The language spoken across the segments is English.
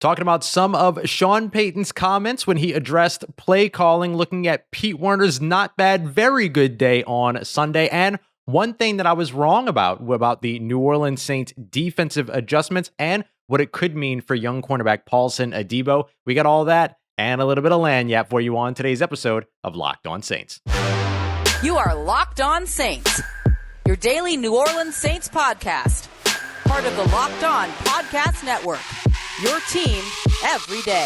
Talking about some of Sean Payton's comments when he addressed play calling, looking at Pete Werner's not bad, very good day on Sunday. And one thing that I was wrong about the New Orleans Saints defensive adjustments and what it could mean for young cornerback Paulson Adebo. We got all that and a little bit of lagniappe for you on today's episode of Locked On Saints. You are Locked On Saints, your daily New Orleans Saints podcast. Part of the Locked On Podcast Network, your team every day.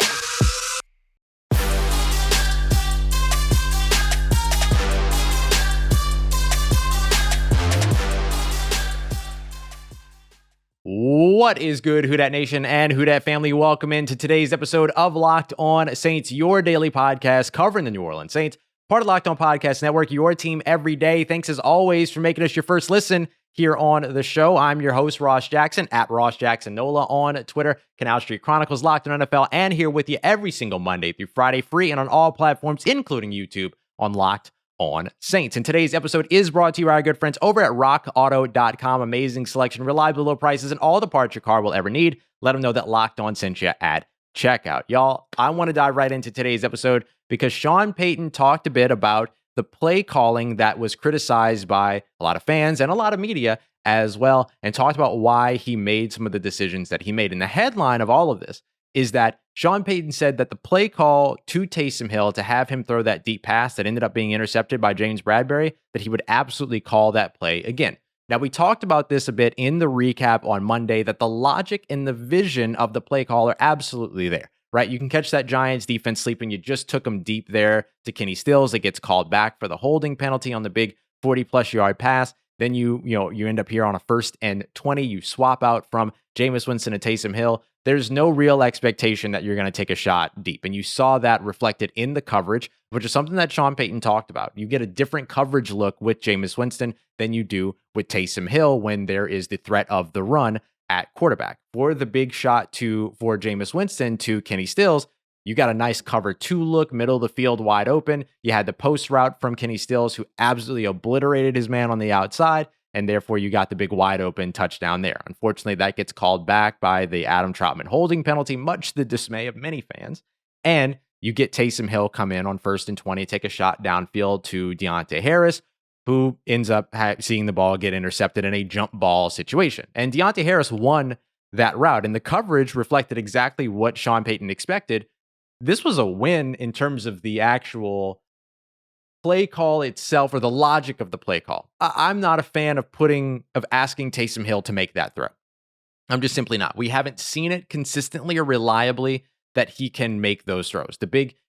What is good, Who Dat Nation and Who Dat family? Welcome into today's episode of Locked On Saints, your daily podcast covering the New Orleans Saints. Part of Locked On Podcast Network, your team every day. Thanks as always for making us your first listen here on the show. I'm your host, Ross Jackson, at Ross Jackson Nola on Twitter, Canal Street Chronicles, Locked On NFL, and here with you every single Monday through Friday, free and on all platforms, including YouTube, on Locked On Saints. And today's episode is brought to you by our good friends over at rockauto.com. Amazing selection, reliable low prices, and all the parts your car will ever need. Let them know that Locked On sent you at checkout. Y'all, I want to dive right into today's episode because Sean Payton talked a bit about the play calling that was criticized by a lot of fans and a lot of media as well, and talked about why he made some of the decisions that he made. And the headline of all of this is that Sean Payton said that the play call to Taysom Hill to have him throw that deep pass that ended up being intercepted by James Bradberry, that he would absolutely call that play again. Now, we talked about this a bit in the recap on Monday, that the logic and the vision of the play call are absolutely there, right? You can catch that Giants defense sleeping. You just took them deep there to Kenny Stills. It gets called back for the holding penalty on the big 40-plus yard pass. Then you end up here on a 1st and 20. You swap out from Jameis, Winston, and Taysom Hill. There's no real expectation that you're going to take a shot deep. And you saw that reflected in the coverage, which is something that Sean Payton talked about. You get a different coverage look with Jameis Winston than you do with Taysom Hill when there is the threat of the run at quarterback. For the big shot for Jameis Winston to Kenny Stills, you got a nice cover 2 look, middle of the field wide open. You had the post route from Kenny Stills, who absolutely obliterated his man on the outside, and therefore you got the big wide open touchdown there. Unfortunately, that gets called back by the Adam Troutman holding penalty, much to the dismay of many fans. And you get Taysom Hill come in on 1st and 20, take a shot downfield to Deonte Harris, who ends up seeing the ball get intercepted in a jump ball situation. And Deonte Harris won that route, and the coverage reflected exactly what Sean Payton expected. This was a win in terms of the actual play call itself, or the logic of the play call. I'm not a fan of asking Taysom Hill to make that throw. I'm just simply not. We haven't seen it consistently or reliably that he can make those throws.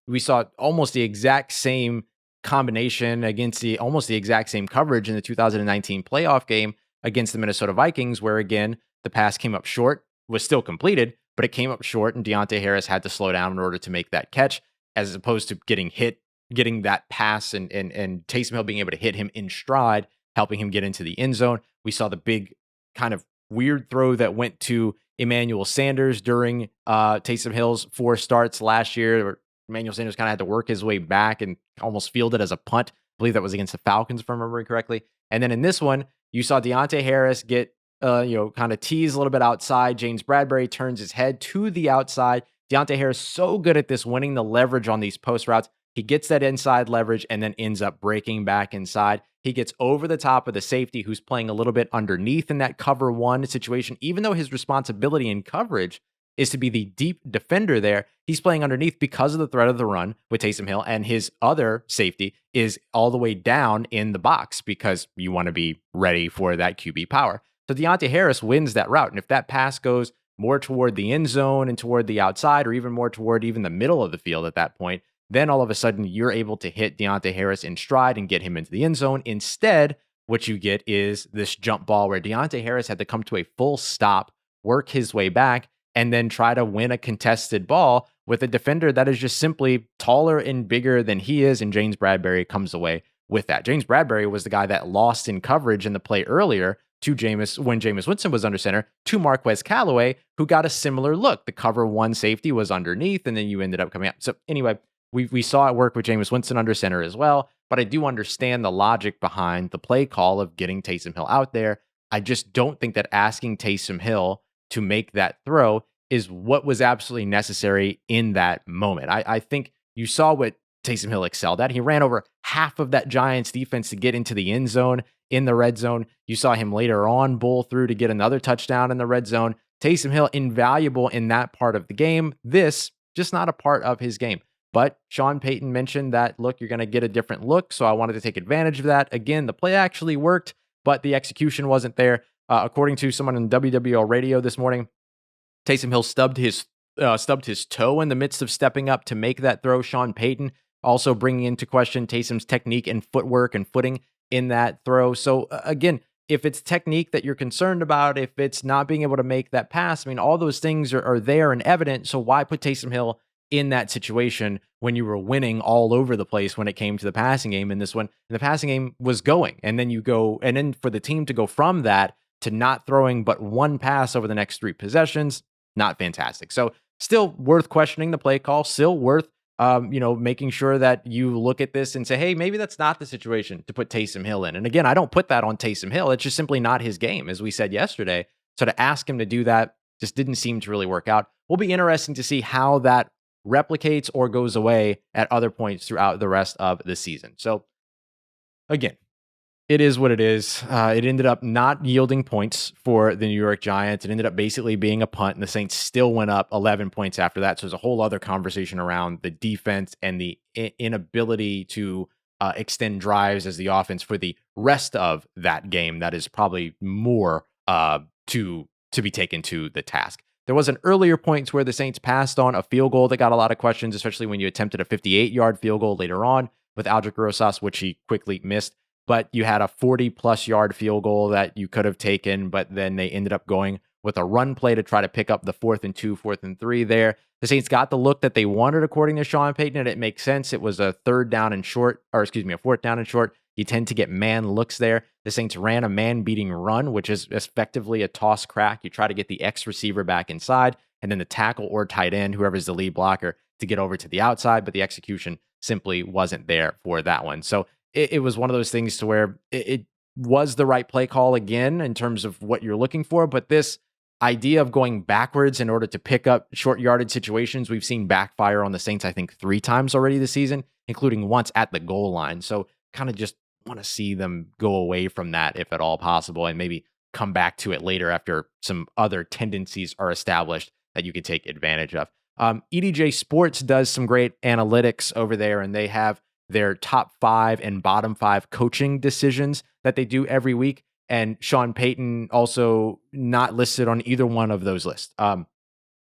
We saw almost the exact same combination against almost the exact same coverage in the 2019 playoff game against the Minnesota Vikings, where again, the pass came up short, was still completed, but it came up short and Deonte Harris had to slow down in order to make that catch, as opposed to getting that pass and Taysom Hill being able to hit him in stride, helping him get into the end zone. We saw the big kind of weird throw that went to Emmanuel Sanders during Taysom Hill's 4 starts last year, where Emmanuel Sanders kind of had to work his way back and almost fielded as a punt. I believe that was against the Falcons, if I'm remembering correctly. And then in this one, you saw Deonte Harris get kind of tease a little bit outside. James Bradberry turns his head to the outside. Deonte Harris so good at this, winning the leverage on these post routes. He gets that inside leverage and then ends up breaking back inside. He gets over the top of the safety, who's playing a little bit underneath in that cover 1 situation. Even though his responsibility in coverage is to be the deep defender there, he's playing underneath because of the threat of the run with Taysom Hill, and his other safety is all the way down in the box because you want to be ready for that QB power. So Deonte Harris wins that route. And if that pass goes more toward the end zone and toward the outside, or even more toward even the middle of the field at that point, then all of a sudden you're able to hit Deonte Harris in stride and get him into the end zone. Instead, what you get is this jump ball where Deonte Harris had to come to a full stop, work his way back, and then try to win a contested ball with a defender that is just simply taller and bigger than he is, and James Bradberry comes away with that. James Bradberry was the guy that lost in coverage in the play earlier to Jameis when Jameis Winston was under center, to Marquez Callaway, who got a similar look. The cover 1 safety was underneath, and then you ended up coming out. So anyway, we saw it work with Jameis Winston under center as well, but I do understand the logic behind the play call of getting Taysom Hill out there. I just don't think that asking Taysom Hill to make that throw is what was absolutely necessary in that moment. I think you saw what Taysom Hill excelled at. He ran over half of that Giants defense to get into the end zone in the red zone. You saw him later on bowl through to get another touchdown in the red zone. Taysom Hill, invaluable in that part of the game. This, just not a part of his game. But Sean Payton mentioned that, look, you're going to get a different look, so I wanted to take advantage of that. Again, the play actually worked, but the execution wasn't there. According to someone on WWL radio this morning, Taysom Hill stubbed his toe in the midst of stepping up to make that throw. Sean Payton also bringing into question Taysom's technique and footwork and footing in that throw. So again, if it's technique that you're concerned about, if it's not being able to make that pass, I mean, all those things are there and evident. So why put Taysom Hill in that situation when you were winning all over the place when it came to the passing game? In this one, the passing game was going, and then for the team to go from that to not throwing but one pass over the next 3 possessions, not fantastic. So still worth questioning the play call, still worth making sure that you look at this and say, hey, maybe that's not the situation to put Taysom Hill in. And again, I don't put that on Taysom Hill. It's just simply not his game, as we said yesterday. So to ask him to do that just didn't seem to really work out. Will be interesting to see how that replicates or goes away at other points throughout the rest of the season. So again, it is what it is. It ended up not yielding points for the New York Giants. It ended up basically being a punt, and the Saints still went up 11 points after that. So there's a whole other conversation around the defense and the inability to extend drives as the offense for the rest of that game. That is probably more to be taken to the task. There was an earlier point where the Saints passed on a field goal that got a lot of questions, especially when you attempted a 58-yard field goal later on with Aldrick Rosas, which he quickly missed. But you had a 40-plus yard field goal that you could have taken, but then they ended up going with a run play to try to pick up the 4th and 2, 4th and 3 there. The Saints got the look that they wanted, according to Sean Payton, and it makes sense. It was a 4th down and short. You tend to get man looks there. The Saints ran a man-beating run, which is effectively a toss crack. You try to get the X receiver back inside, and then the tackle or tight end, whoever's the lead blocker, to get over to the outside, but the execution simply wasn't there for that one. So it was one of those things to where it was the right play call again in terms of what you're looking for. But this idea of going backwards in order to pick up short yardage situations, we've seen backfire on the Saints, I think, 3 times already this season, including once at the goal line. So kind of just want to see them go away from that if at all possible, and maybe come back to it later after some other tendencies are established that you could take advantage of. EDJ Sports does some great analytics over there, and they have their top 5 and bottom 5 coaching decisions that they do every week. And Sean Payton also not listed on either one of those lists. And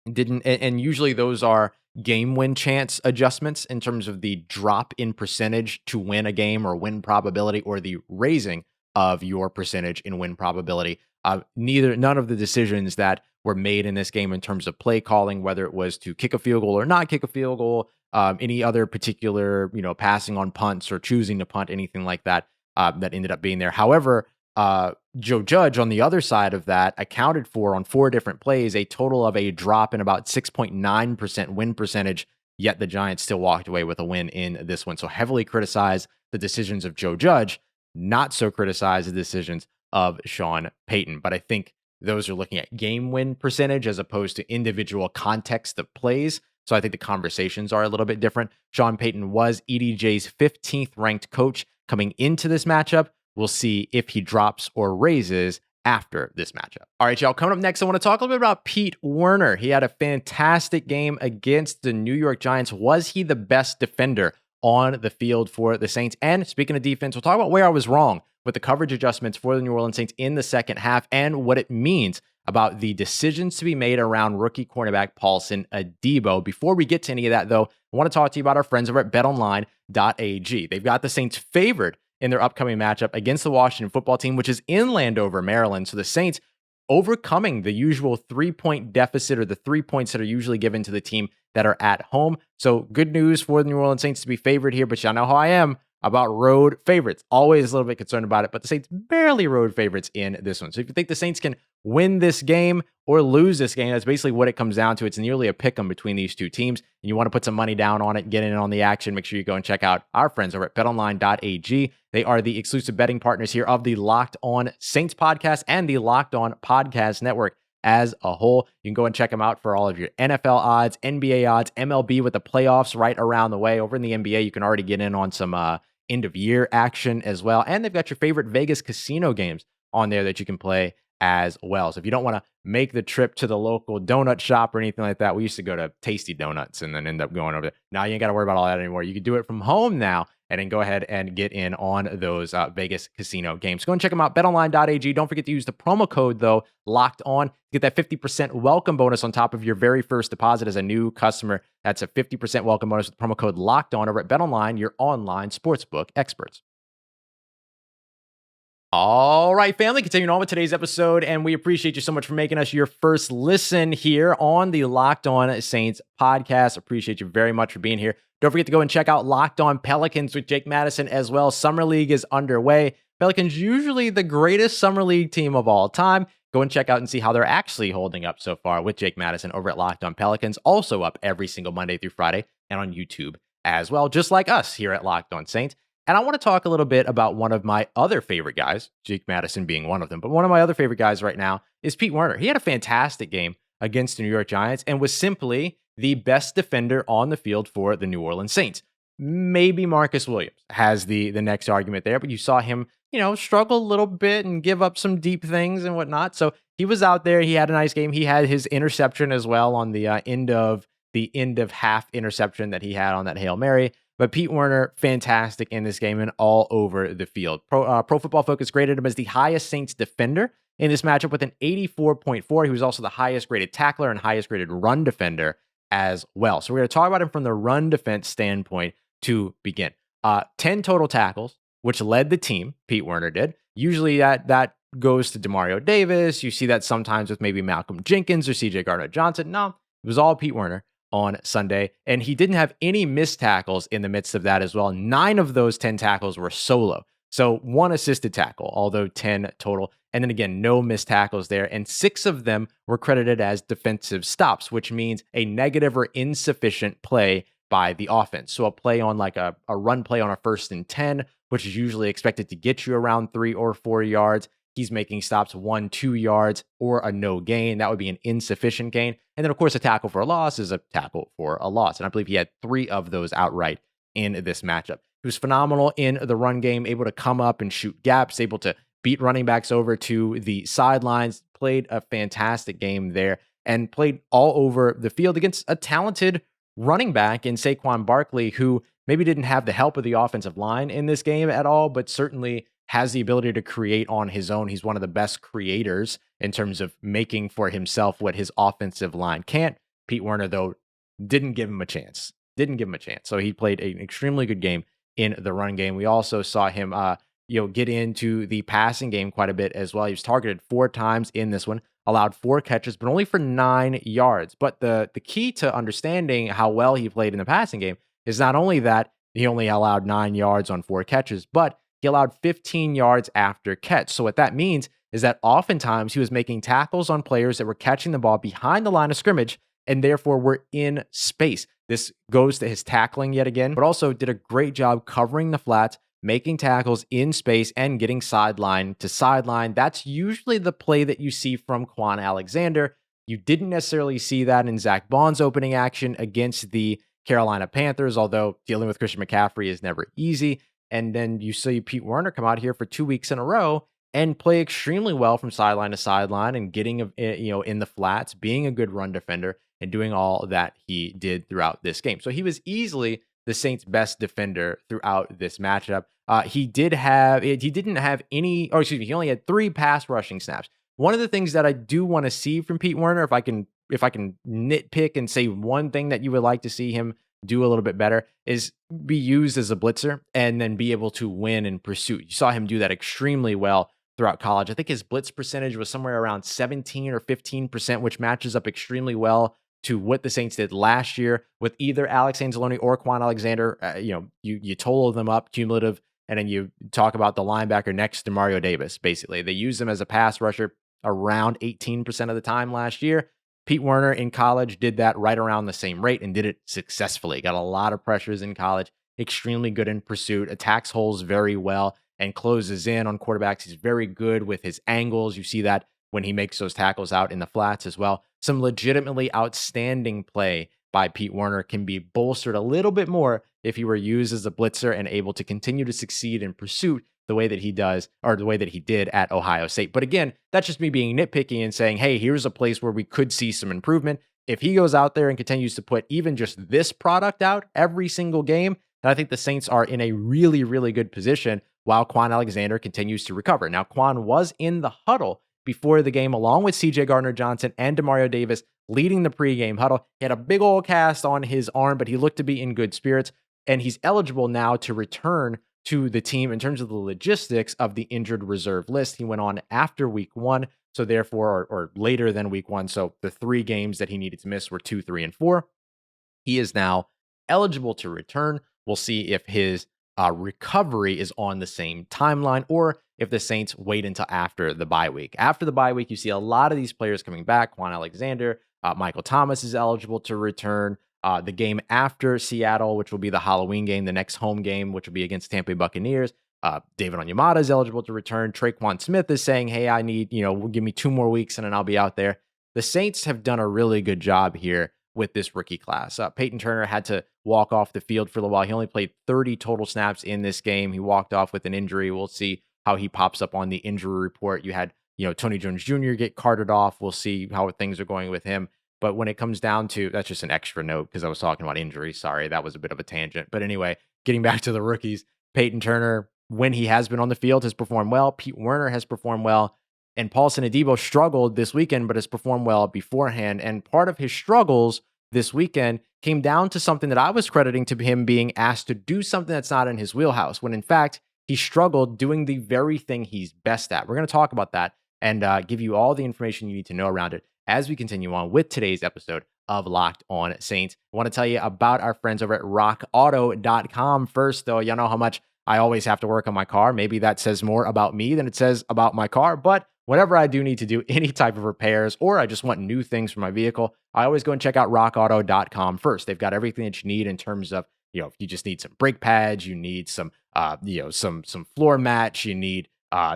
usually those are game win chance adjustments in terms of the drop in percentage to win a game or win probability, or the raising of your percentage in win probability. None of the decisions that were made in this game in terms of play calling, whether it was to kick a field goal or not kick a field goal, any other particular, passing on punts or choosing to punt, anything like that, that ended up being there. However, Joe Judge on the other side of that accounted for, on 4 different plays, a total of a drop in about 6.9% win percentage, yet the Giants still walked away with a win in this one. So heavily criticize the decisions of Joe Judge, not so criticize the decisions of Sean Payton. But I think those are looking at game win percentage as opposed to individual context of plays. So I think the conversations are a little bit different. Sean Payton was EDJ's 15th ranked coach coming into this matchup. We'll see if he drops or raises after this matchup. All right, y'all, coming up next, I want to talk a little bit about Pete Werner. He had a fantastic game against the New York Giants. Was he the best defender on the field for the Saints? And speaking of defense, we'll talk about where I was wrong with the coverage adjustments for the New Orleans Saints in the second half and what it means about the decisions to be made around rookie cornerback Paulson Adebo. Before we get to any of that, though, I want to talk to you about our friends over at betonline.ag. They've got the Saints favored in their upcoming matchup against the Washington football team, which is in Landover, Maryland. So the Saints overcoming the usual 3-point deficit, or the 3 points that are usually given to the team that are at home. So good news for the New Orleans Saints to be favored here, but y'all know how I am about road favorites. Always a little bit concerned about it, but the Saints barely road favorites in this one. So if you think the Saints can win this game or lose this game, that's basically what it comes down to. It's nearly a pick'em between these two teams, and you want to put some money down on it, get in on the action, make sure you go and check out our friends over at betonline.ag. They are the exclusive betting partners here of the Locked On Saints podcast and the Locked On Podcast Network as a whole. You can go and check them out for all of your NFL odds, NBA odds, MLB with the playoffs right around the way. Over in the NBA, you can already get in on some end of year action as well. And they've got your favorite Vegas casino games on there that you can play as well. So if you don't want to make the trip to the local donut shop or anything like that, we used to go to Tasty Donuts and then end up going over there. Now you ain't got to worry about all that anymore. You can do it from home now and then go ahead and get in on those Vegas casino games. Go and check them out, betonline.ag. Don't forget to use the promo code, though, locked on. Get that 50% welcome bonus on top of your very first deposit as a new customer. That's a 50% welcome bonus with the promo code locked on over at BetOnline, your online sportsbook experts. All right, family, continuing on with today's episode, and we appreciate you so much for making us your first listen here on the Locked On Saints podcast. Appreciate you very much for being here. Don't forget to go and check out Locked On Pelicans with Jake Madison as well. Summer League is underway. Pelicans usually the greatest Summer League team of all time. Go and check out and see how they're actually holding up so far with Jake Madison over at Locked On Pelicans. Also up every single Monday through Friday and on YouTube as well, just like us here at Locked On Saints. And I want to talk a little bit about one of my other favorite guys, Jake Madison being one of them. But one of my other favorite guys right now is Pete Werner. He had a fantastic game against the New York Giants and was simply the best defender on the field for the New Orleans Saints. Maybe Marcus Williams has the next argument there, but you saw him, struggle a little bit and give up some deep things and whatnot. So he was out there. He had a nice game. He had his interception as well on the end of half interception that he had on that Hail Mary. But Pete Werner, fantastic in this game and all over the field. Pro Football Focus graded him as the highest Saints defender in this matchup with an 84.4. He was also the highest graded tackler and highest graded run defender as well. So we're going to talk about him from the run defense standpoint to begin. 10 total tackles, which led the team, Pete Werner did. Usually that goes to Demario Davis. You see that sometimes with maybe Malcolm Jenkins or CJ Gardner-Johnson. No, it was all Pete Werner on Sunday, and he didn't have any missed tackles in the midst of that as well. 9 of those 10 tackles were solo. So 1 assisted tackle, although 10 total. And then again, no missed tackles there. And 6 of them were credited as defensive stops, which means a negative or insufficient play by the offense. So a play on like a run play on a 1st and 10, which is usually expected to get you around 3 or 4 yards. He's making stops 1-2 yards or a no gain. That would be an insufficient gain. And then, of course, a tackle for a loss is a tackle for a loss. And I believe he had 3 of those outright in this matchup. He was phenomenal in the run game, able to come up and shoot gaps, able to beat running backs over to the sidelines, played a fantastic game there, and played all over the field against a talented running back in Saquon Barkley, who maybe didn't have the help of the offensive line in this game at all, but certainly has the ability to create on his own. He's one of the best creators in terms of making for himself what his offensive line can't. Pete Werner, though, didn't give him a chance. So he played an extremely good game in the run game. We also saw him, get into the passing game quite a bit as well. He was targeted 4 times in this one, allowed 4 catches, but only for 9 yards. But the key to understanding how well he played in the passing game is not only that he only allowed 9 yards on 4 catches, but he allowed 15 yards after catch. So what that means is that oftentimes he was making tackles on players that were catching the ball behind the line of scrimmage and therefore were in space. This goes to his tackling yet again, but also did a great job covering the flats, making tackles in space and getting sideline to sideline. That's usually the play that you see from Kwon Alexander. You didn't necessarily see that in Zach Bond's opening action against the Carolina Panthers, although dealing with Christian McCaffrey is never easy. And then you see Pete Werner come out here for 2 weeks in a row and play extremely well from sideline to sideline and getting, in the flats, being a good run defender and doing all that he did throughout this game. So he was easily the Saints' best defender throughout this matchup. He only had 3 pass rushing snaps. One of the things that I do want to see from Pete Werner, if I can nitpick and say one thing that you would like to see him do a little bit better, is be used as a blitzer and then be able to win in pursuit. You saw him do that extremely well throughout college. I think his blitz percentage was somewhere around 17 or 15%, which matches up extremely well to what the Saints did last year with either Alex Anzalone or Kwon Alexander. You total them up cumulative, and then you talk about the linebacker next to Demario Davis. Basically, they used him as a pass rusher around 18% of the time last year. Pete Werner in college did that right around the same rate and did it successfully. Got a lot of pressures in college, extremely good in pursuit, attacks holes very well, and closes in on quarterbacks. He's very good with his angles. You see that when he makes those tackles out in the flats as well. Some legitimately outstanding play by Pete Werner can be bolstered a little bit more if he were used as a blitzer and able to continue to succeed in pursuit the way that he does, or the way that he did at Ohio State. But again, that's just me being nitpicky and saying, hey, here's a place where we could see some improvement. If he goes out there and continues to put even just this product out every single game, then I think the Saints are in a really, really good position while Kwon Alexander continues to recover. Now, Kwon was in the huddle before the game, along with CJ Gardner-Johnson and Demario Davis leading the pregame huddle. He had a big old cast on his arm, but he looked to be in good spirits, and he's eligible now to return to the team in terms of the logistics of the injured reserve list. He went on after week 1, so therefore, or later than week 1. So the 3 games that he needed to miss were 2, 3, and 4. He is now eligible to return. We'll see if his recovery is on the same timeline or if the Saints wait until after the bye week. After the bye week, you see a lot of these players coming back. Kwon Alexander, Michael Thomas is eligible to return. The game after Seattle, which will be the Halloween game, the next home game, which will be against Tampa Bay Buccaneers. David Onyemata is eligible to return. Traquan Smith is saying, hey, I need, give me 2 more weeks and then I'll be out there. The Saints have done a really good job here with this rookie class. Payton Turner had to walk off the field for a while. He only played 30 total snaps in this game. He walked off with an injury. We'll see how he pops up on the injury report. You had, Tony Jones Jr. get carted off. We'll see how things are going with him. But when it comes down to, that's just an extra note because I was talking about injuries. Sorry, that was a bit of a tangent. But anyway, getting back to the rookies, Payton Turner, when he has been on the field, has performed well. Pete Werner has performed well. And Paulson Adebo struggled this weekend, but has performed well beforehand. And part of his struggles this weekend came down to something that I was crediting to him being asked to do something that's not in his wheelhouse, when in fact, he struggled doing the very thing he's best at. We're going to talk about that and give you all the information you need to know around it as we continue on with today's episode of Locked On Saints. I want to tell you about our friends over at rockauto.com. First, though, you know how much I always have to work on my car. Maybe that says more about me than it says about my car, but whenever I do need to do any type of repairs or I just want new things for my vehicle, I always go and check out rockauto.com first. They've got everything that you need in terms of, if you just need some brake pads, you need some, some floor mats, you need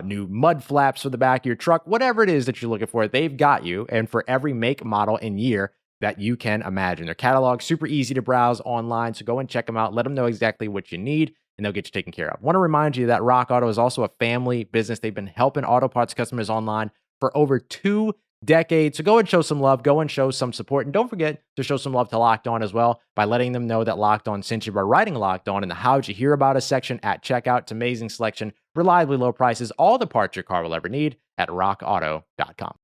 new mud flaps for the back of your truck, whatever it is that you're looking for, they've got you. And for every make, model, and year that you can imagine. Their catalog, super easy to browse online. So go and check them out. Let them know exactly what you need, and they'll get you taken care of. I want to remind you that Rock Auto is also a family business. They've been helping auto parts customers online for over 2 decades. So go and show some love. Go and show some support. And don't forget to show some love to Locked On as well by letting them know that Locked On sent you by writing Locked On in the How'd You Hear About Us section at checkout. It's amazing selection, reliably low prices, all the parts your car will ever need at rockauto.com.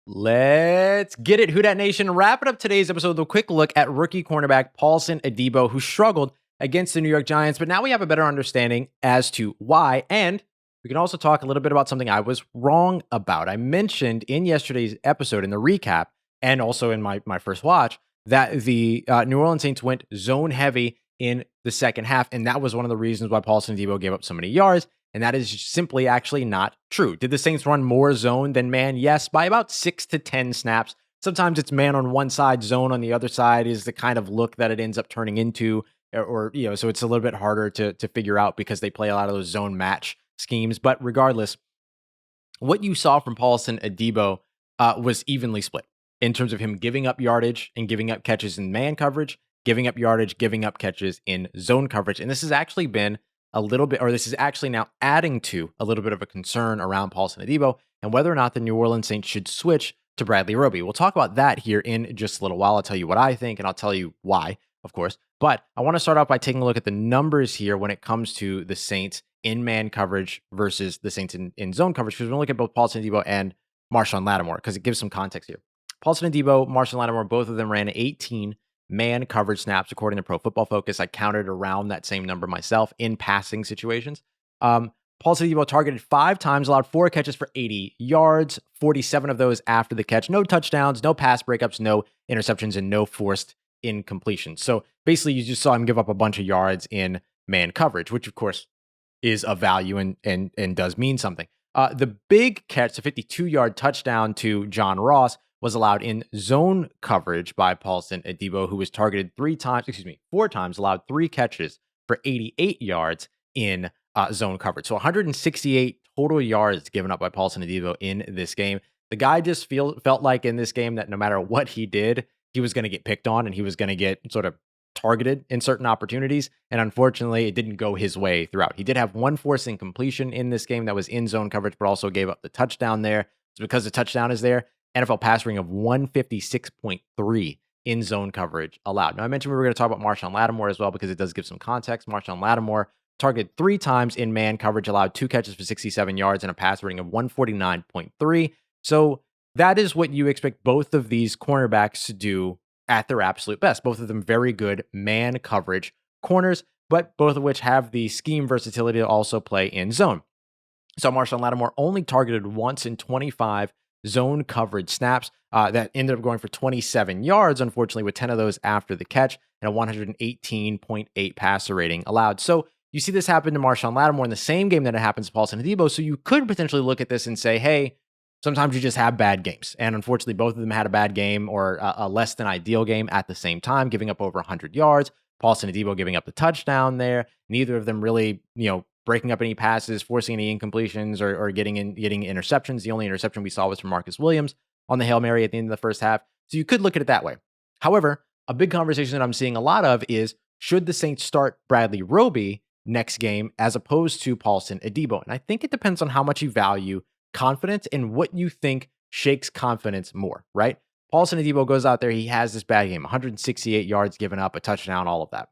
Let's get it, Who Dat Nation. Wrapping up today's episode with a quick look at rookie cornerback Paulson Adebo, who struggled against the New York Giants, but now we have a better understanding as to why, and we can also talk a little bit about something I was wrong about. I mentioned in yesterday's episode, in the recap, and also in my first watch, that the New Orleans Saints went zone heavy in the second half, and that was one of the reasons why Paulson Adebo gave up so many yards. And that is simply actually not true. Did the Saints run more zone than man? Yes, by about 6 to 10 snaps. Sometimes it's man on one side, zone on the other side is the kind of look that it ends up turning into, or so it's a little bit harder to figure out because they play a lot of those zone match schemes. But regardless, what you saw from Paulson Adebo was evenly split in terms of him giving up yardage and giving up catches in man coverage, giving up yardage, giving up catches in zone coverage. And this has actually been a little bit, or this is actually now adding to a little bit of a concern around Paulson Adebo and whether or not the New Orleans Saints should switch to Bradley Roby. We'll talk about that here in just a little while. I'll tell you what I think and I'll tell you why, of course. But I want to start off by taking a look at the numbers here when it comes to the Saints in man coverage versus the Saints in zone coverage, because we're going to look at both Paulson Adebo and Marshon Lattimore because it gives some context here. Paulson Adebo, Marshon Lattimore, both of them ran 18 man coverage snaps, according to Pro Football Focus. I counted around that same number myself in passing situations. Paulson Adebo targeted 5 times, allowed 4 catches for 80 yards, 47 of those after the catch. No touchdowns, no pass breakups, no interceptions, and no forced incompletions. So basically, you just saw him give up a bunch of yards in man coverage, which of course is of value and does mean something. The big catch, the 52-yard touchdown to John Ross, was allowed in zone coverage by Paulson Adebo, who was targeted 4 times, allowed 3 catches for 88 yards in zone coverage. So 168 total yards given up by Paulson Adebo in this game. The guy just felt like in this game that no matter what he did, he was going to get picked on and he was going to get sort of targeted in certain opportunities. And unfortunately, it didn't go his way throughout. He did have one forced incompletion in this game that was in zone coverage, but also gave up the touchdown there. It's because the touchdown is there. NFL pass rating of 156.3 in zone coverage allowed. Now, I mentioned we were going to talk about Marshon Lattimore as well because it does give some context. Marshon Lattimore targeted 3 times in man coverage, allowed 2 catches for 67 yards and a pass rating of 149.3. So that is what you expect both of these cornerbacks to do at their absolute best. Both of them very good man coverage corners, but both of which have the scheme versatility to also play in zone. So Marshon Lattimore only targeted once in 25 zone coverage snaps that ended up going for 27 yards, unfortunately, with 10 of those after the catch and a 118.8 passer rating allowed. So you see this happen to Marshon Lattimore in the same game that it happens to Paulson Adebo. So you could potentially look at this and say, hey, sometimes you just have bad games. And unfortunately, both of them had a bad game or a less than ideal game at the same time, giving up over 100 yards. Paulson Adebo giving up the touchdown there. Neither of them really, breaking up any passes, forcing any incompletions, or getting interceptions. The only interception we saw was from Marcus Williams on the Hail Mary at the end of the first half. So you could look at it that way. However, a big conversation that I'm seeing a lot of is, should the Saints start Bradley Roby next game as opposed to Paulson Adebo? And I think it depends on how much you value confidence and what you think shakes confidence more, right? Paulson Adebo goes out there, he has this bad game, 168 yards given up, a touchdown, all of that.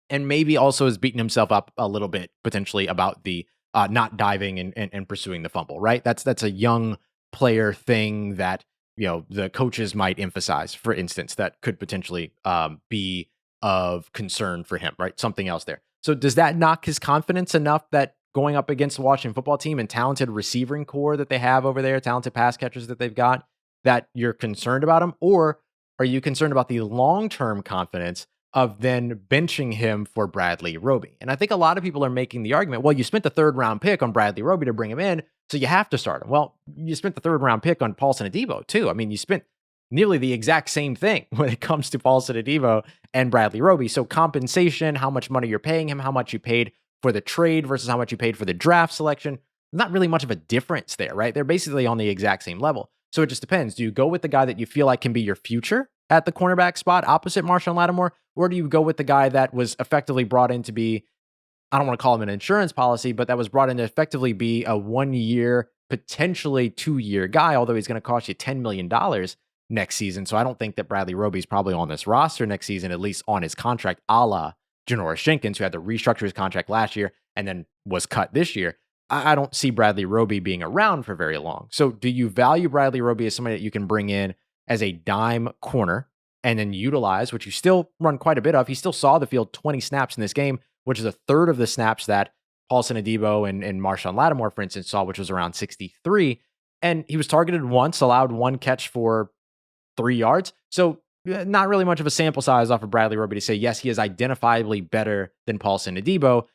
And maybe also has beaten himself up a little bit potentially about the not diving and pursuing the fumble, right? That's a young player thing that, the coaches might emphasize, for instance, that could potentially be of concern for him, right? Something else there. So does that knock his confidence enough that going up against the Washington football team and talented receiving core that they have over there, talented pass catchers that they've got, that you're concerned about him? Or are you concerned about the long-term confidence of then benching him for Bradley Roby? And I think a lot of people are making the argument, well, you spent the 3rd round pick on Bradley Roby to bring him in, so you have to start him. Well, you spent the 3rd round pick on Paulson Adebo too. I mean, you spent nearly the exact same thing when it comes to Paulson Adebo and Bradley Roby. So compensation, how much money you're paying him, how much you paid for the trade versus how much you paid for the draft selection, not really much of a difference there, right? They're basically on the exact same level. So it just depends. Do you go with the guy that you feel like can be your future at the cornerback spot opposite Marshon Lattimore? Or do you go with the guy that was effectively brought in to be, I don't want to call him an insurance policy, but that was brought in to effectively be a 1-year, potentially 2-year guy, although he's going to cost you $10 million next season. So I don't think that Bradley Roby is probably on this roster next season, at least on his contract, a la Janoris Jenkins, who had to restructure his contract last year and then was cut this year. I don't see Bradley Roby being around for very long. So do you value Bradley Roby as somebody that you can bring in as a dime corner and then utilize, which you still run quite a bit of? He still saw the field 20 snaps in this game, which is a third of the snaps that Paulson Adebo and Marshon Lattimore, for instance, saw, which was around 63. And he was targeted once, allowed 1 catch for 3 yards. So not really much of a sample size off of Bradley Roby to say, yes, he is identifiably better than Paulson Adebo.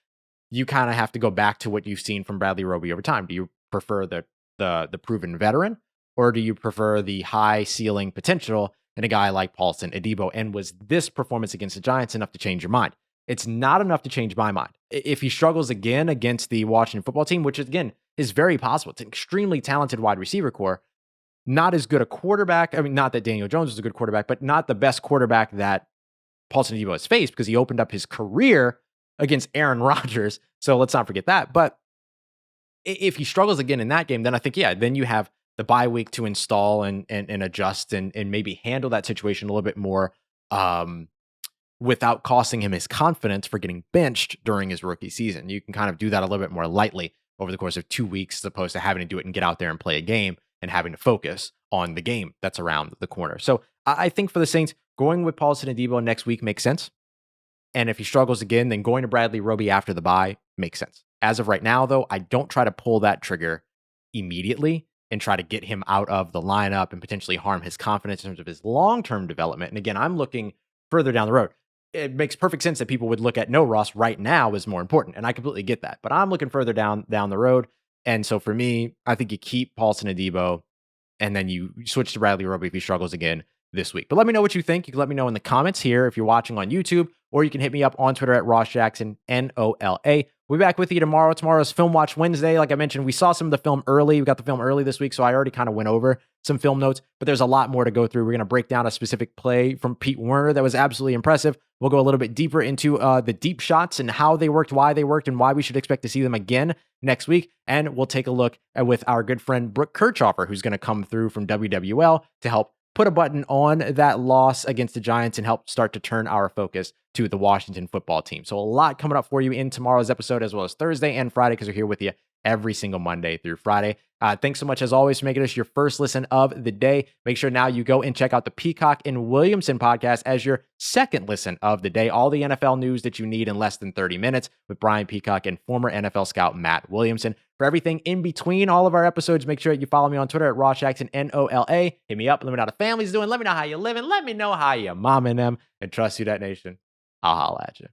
You kind of have to go back to what you've seen from Bradley Roby over time. Do you prefer the proven veteran, or do you prefer the high ceiling potential in a guy like Paulson Adebo? And was this performance against the Giants enough to change your mind? It's not enough to change my mind. If he struggles again against the Washington football team, which again is very possible, it's an extremely talented wide receiver core, not as good a quarterback. I mean, not that Daniel Jones is a good quarterback, but not the best quarterback that Paulson Adebo has faced, because he opened up his career against Aaron Rodgers. So let's not forget that. But if he struggles again in that game, then I think, then you have the bye week to install and adjust and maybe handle that situation a little bit more without costing him his confidence for getting benched during his rookie season. You can kind of do that a little bit more lightly over the course of 2 weeks, as opposed to having to do it and get out there and play a game and having to focus on the game that's around the corner. So I think for the Saints, going with Paulson Adebo next week makes sense. And if he struggles again, then going to Bradley Roby after the bye makes sense. As of right now, though, I don't try to pull that trigger immediately and try to get him out of the lineup and potentially harm his confidence in terms of his long-term development. And again, I'm looking further down the road. It makes perfect sense that people would look at, no, Ross, right now is more important. And I completely get that. But I'm looking further down the road. And so for me, I think you keep Paulson Adebo and then you switch to Bradley Roby if he struggles again. this week. But let me know what you think. You can let me know in the comments here if you're watching on YouTube, or you can hit me up on Twitter at Ross Jackson, NOLA. We'll be back with you tomorrow. Tomorrow's Film Watch Wednesday. Like I mentioned, we saw some of the film early. We got the film early this week, so I already kind of went over some film notes, but there's a lot more to go through. We're going to break down a specific play from Pete Werner that was absolutely impressive. We'll go a little bit deeper into the deep shots and how they worked, why they worked, and why we should expect to see them again next week. And we'll take a look with our good friend Brooke Kirchhoffer, who's going to come through from WWL to help put a button on that loss against the Giants and help start to turn our focus to the Washington football team. So a lot coming up for you in tomorrow's episode, as well as Thursday and Friday, because we're here with you every single Monday through Friday. Thanks so much, as always, for making us your first listen of the day. Make sure now you go and check out the Peacock and Williamson podcast as your second listen of the day. All the NFL news that you need in less than 30 minutes with Brian Peacock and former NFL scout Matt Williamson. For everything in between all of our episodes, make sure you follow me on Twitter at Ross Jackson, NOLA. Hit me up. Let me know how the family's doing. Let me know how you're living. Let me know how your mom and them. And trust you, that nation. I'll holla at you.